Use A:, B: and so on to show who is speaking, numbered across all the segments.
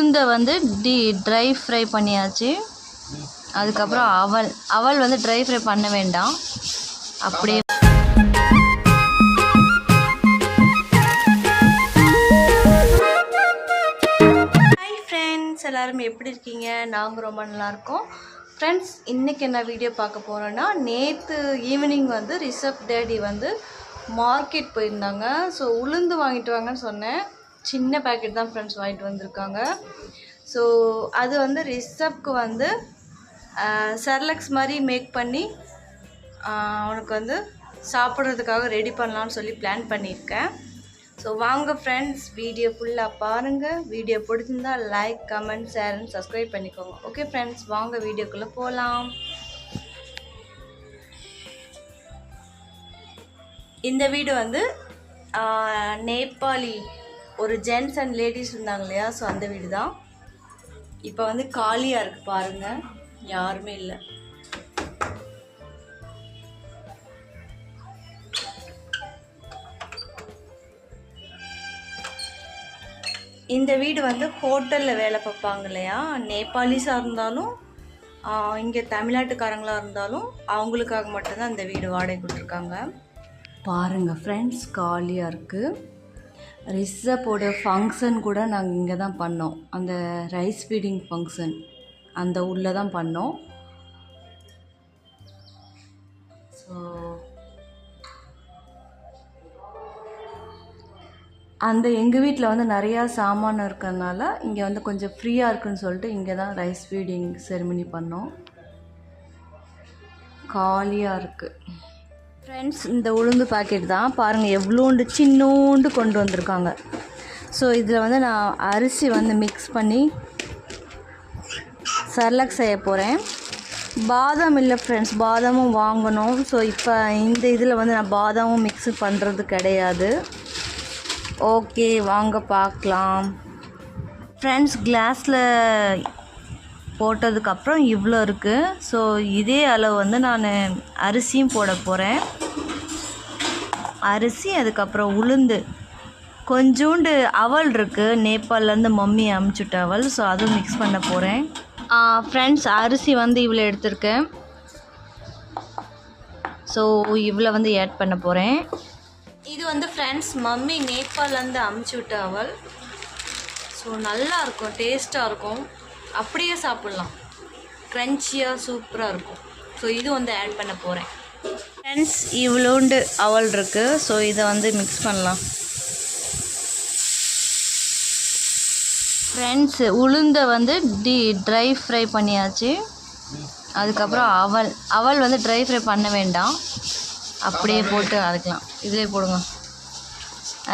A: உளுந்தை வந்து try fry பண்ணியாச்சு. அதுக்கப்புறம் அவல் வந்து ட்ரை ஃப்ரை பண்ண வேண்டாம், அப்படியே. ஹாய் ஃப்ரெண்ட்ஸ், எல்லோரும் எப்படி இருக்கீங்க? நாங்கள் ரொம்ப நல்லாயிருக்கோம் ஃப்ரெண்ட்ஸ். இன்றைக்கி என்ன வீடியோ பார்க்க போகிறோன்னா, நேற்று ஈவினிங் வந்து ரிஷப் டேடி வந்து மார்க்கெட் போயிருந்தாங்க. ஸோ உளுந்து வாங்கிட்டு வாங்கன்னு சொன்னேன். சின்ன பேக்கெட் தான் ஃப்ரெண்ட்ஸ் வாங்கிட்டு வந்திருக்காங்க. ஸோ அது வந்து ரிஷப்க்கு வந்து செர்லக்ஸ் மாதிரி மேக் பண்ணி அவனுக்கு வந்து சாப்பிட்றதுக்காக ரெடி பண்ணலான்னு சொல்லி பிளான் பண்ணியிருக்கேன். ஸோ வாங்க ஃப்ரெண்ட்ஸ், வீடியோ ஃபுல்லாக பாருங்கள். வீடியோ பிடிச்சிருந்தால் like, comment, share and subscribe பண்ணிக்கோங்க. ஓகே ஃப்ரெண்ட்ஸ், வாங்க வீடியோக்குள்ளே போகலாம். இந்த வீடு வந்து நேபாளி ஒரு ஜென்ட்ஸ் அண்ட் லேடிஸ் இருந்தாங்க இல்லையா, ஸோ அந்த வீடு தான். இப்போ வந்து காலியாக இருக்குது பாருங்கள், யாருமே இல்லை. இந்த வீடு வந்து ஹோட்டலில் வேலை பார்ப்பாங்க இல்லையா, நேபாளிஸாக இருந்தாலும் இங்கே தமிழ்நாட்டுக்காரங்களாக இருந்தாலும் அவங்களுக்காக மட்டும்தான் இந்த வீடு வாடகை கொடுத்துருக்காங்க. பாருங்கள் ஃப்ரெண்ட்ஸ், காலியாக இருக்குது. ரிஷப்போட ஃபங்க்ஷன் கூட நாங்கள் இங்கே தான் பண்ணோம். அந்த ரைஸ் ஃபீடிங் ஃபங்க்ஷன் அந்த உள்ளே தான் பண்ணோம். ஸோ அந்த எங்கள் வீட்டில் வந்து நிறையா சாமான் இருக்கிறதுனால இங்கே வந்து கொஞ்சம் ஃப்ரீயாக இருக்குன்னு சொல்லிட்டு இங்கே தான் ரைஸ் ஃபீடிங் செரிமனி பண்ணோம். காலியாக இருக்குது ஃப்ரெண்ட்ஸ். இந்த உளுந்து பாக்கெட் தான் பாருங்கள், எவ்வளோண்டு சின்னோண்டு கொண்டு வந்திருக்காங்க. ஸோ இதில் வந்து நான் அரிசி வந்து மிக்ஸ் பண்ணி செர்லக்ஸ் செய்ய போகிறேன். பாதாம் இல்லை ஃப்ரெண்ட்ஸ், பாதாமும் வாங்கணும். ஸோ இப்போ இந்த இதில் வந்து நான் பாதாமும் மிக்ஸ் பண்ணுறது கிடையாது. ஓகே, வாங்க பார்க்கலாம் ஃப்ரெண்ட்ஸ். கிளாஸில் போட்டதுக்கப்புறம் இவ்வளோ இருக்குது. ஸோ இதே அளவு வந்து நான் அரிசியும் போட போகிறேன். அரிசி, அதுக்கப்புறம் உளுந்து, கொஞ்சோண்டு அவல் இருக்குது, நேபாளிலேருந்து மம்மி அமுச்சுட்ட அவல். ஸோ அதுவும் மிக்ஸ் பண்ண போகிறேன் ஃப்ரெண்ட்ஸ். அரிசி வந்து இவ்வளோ எடுத்திருக்கேன். ஸோ இவ்வளோ வந்து ஆட் பண்ண போகிறேன். இது வந்து ஃப்ரெண்ட்ஸ் மம்மி நேபாளிலேருந்து அமுச்சு விட்ட அவல். ஸோ நல்லாயிருக்கும், டேஸ்ட்டாக இருக்கும், அப்படியே சாப்பிட்லாம், க்ரன்ச்சியாக சூப்பராக இருக்கும். ஸோ இது வந்து ஆட் பண்ண போகிறேன் ஃப்ரெண்ட்ஸ். இவ்வளோண்டு அவல் இருக்குது. ஸோ இதை வந்து மிக்ஸ் பண்ணலாம் ஃப்ரெண்ட்ஸ். உளுந்தை வந்து ட்ரை ஃப்ரை பண்ணியாச்சு. அதுக்கப்புறம் அவல் வந்து ட்ரை ஃப்ரை பண்ண வேண்டாம், அப்படியே போட்டு அரைக்கலாம். இதிலே போடுங்க.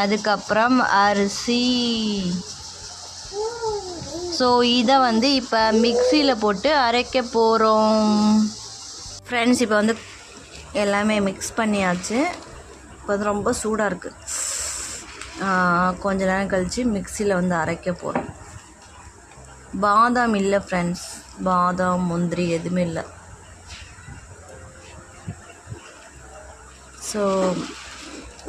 A: அதுக்கப்புறம் அரிசி. ஸோ இதை வந்து இப்போ மிக்சியில் போட்டு அரைக்க போகிறோம் ஃப்ரெண்ட்ஸ். இப்போ வந்து எல்லாமே மிக்ஸ் பண்ணியாச்சு. இப்போ வந்து ரொம்ப சூடாக இருக்குது. கொஞ்ச நேரம் கழித்து மிக்சியில் வந்து அரைக்க போகிறோம். பாதாம் இல்லை ஃப்ரெண்ட்ஸ், பாதாம் முந்திரி எதுவுமே இல்லை. ஸோ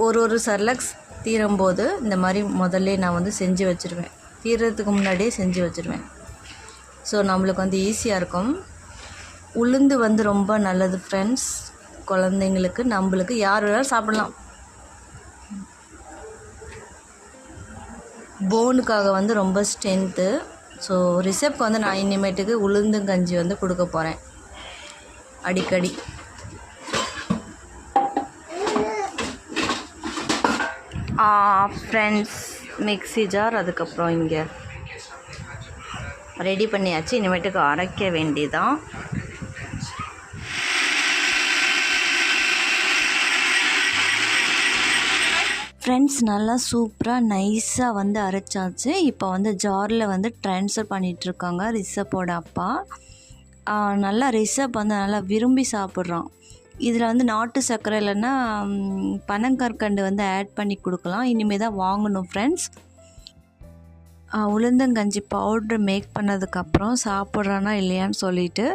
A: ஒரு செர்லக்ஸ் தீரும்போது இந்த மாதிரி முதல்ல நான் வந்து செஞ்சு வச்சுருவேன், தீர்றதுக்கு முன்னாடியே செஞ்சு வச்சுருவேன். ஸோ நம்மளுக்கு வந்து ஈஸியாக இருக்கும். உளுந்து வந்து ரொம்ப நல்லது ஃப்ரெண்ட்ஸ், குழந்தைங்களுக்கு, நம்மளுக்கு, யார் வேணாலும் சாப்பிட்லாம். போனுக்காக வந்து ரொம்ப ஸ்ட்ரென்த்து. ஸோ ரிஷப்க்கு வந்து நான் இனிமேட்டுக்கு உளுந்து கஞ்சி வந்து கொடுக்க போகிறேன் அடிக்கடி. ஃப்ரெண்ட்ஸ், மிக்ஸி ஜார், அதுக்கப்புறம் இங்கே ரெடி பண்ணியாச்சு. இனிமேட்டுக்கு அரைக்க வேண்டியதான். ஃப்ரெண்ட்ஸ், நல்லா சூப்பராக நைஸாக வந்து அரைச்சாச்சு. இப்போ வந்து ஜாரில் வந்து ட்ரான்ஸ்ஃபர் பண்ணிகிட்ருக்காங்க ரிஷப்போட அப்பா. நல்லா ரிஷப் வந்து நல்லா விரும்பி சாப்பிட்றான். இதில் வந்து நாட்டு சர்க்கரை இல்லைன்னா பனங்கற்கண்டு வந்து ஆட் பண்ணி கொடுக்கலாம். இனிமேல் தான் வாங்கணும் ஃப்ரெண்ட்ஸ். உளுந்தங்கஞ்சி பவுட்ரு மேக் பண்ணதுக்கப்புறம் சாப்பிட்றானா இல்லையான்னு சொல்லிவிட்டு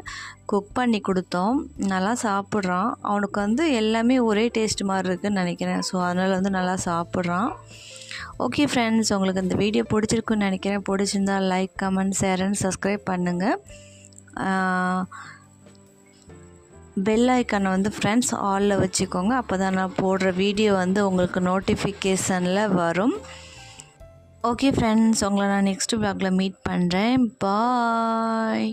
A: குக் பண்ணி கொடுத்தோம். நல்லா சாப்பிட்றான். அவனுக்கு வந்து எல்லாமே ஒரே டேஸ்ட் மாதிரி இருக்குதுன்னு நினைக்கிறேன். ஸோ அதனால் வந்து நல்லா சாப்பிட்றான். ஓகே ஃப்ரெண்ட்ஸ், உங்களுக்கு இந்த வீடியோ பிடிச்சிருக்குன்னு நினைக்கிறேன். பிடிச்சிருந்தா like, comment, share and subscribe பண்ணுங்கள். பெல் ஐக்கானை வந்து ஃப்ரெண்ட்ஸ் ஆலில் வச்சுக்கோங்க. அப்போ தான் நான் போடுற வீடியோ வந்து உங்களுக்கு நோட்டிஃபிகேஷனில் வரும். ஓகே ஃப்ரெண்ட்ஸ், உங்களை நான் நெக்ஸ்ட் vlogல மீட் பண்ணுறேன். பாய்.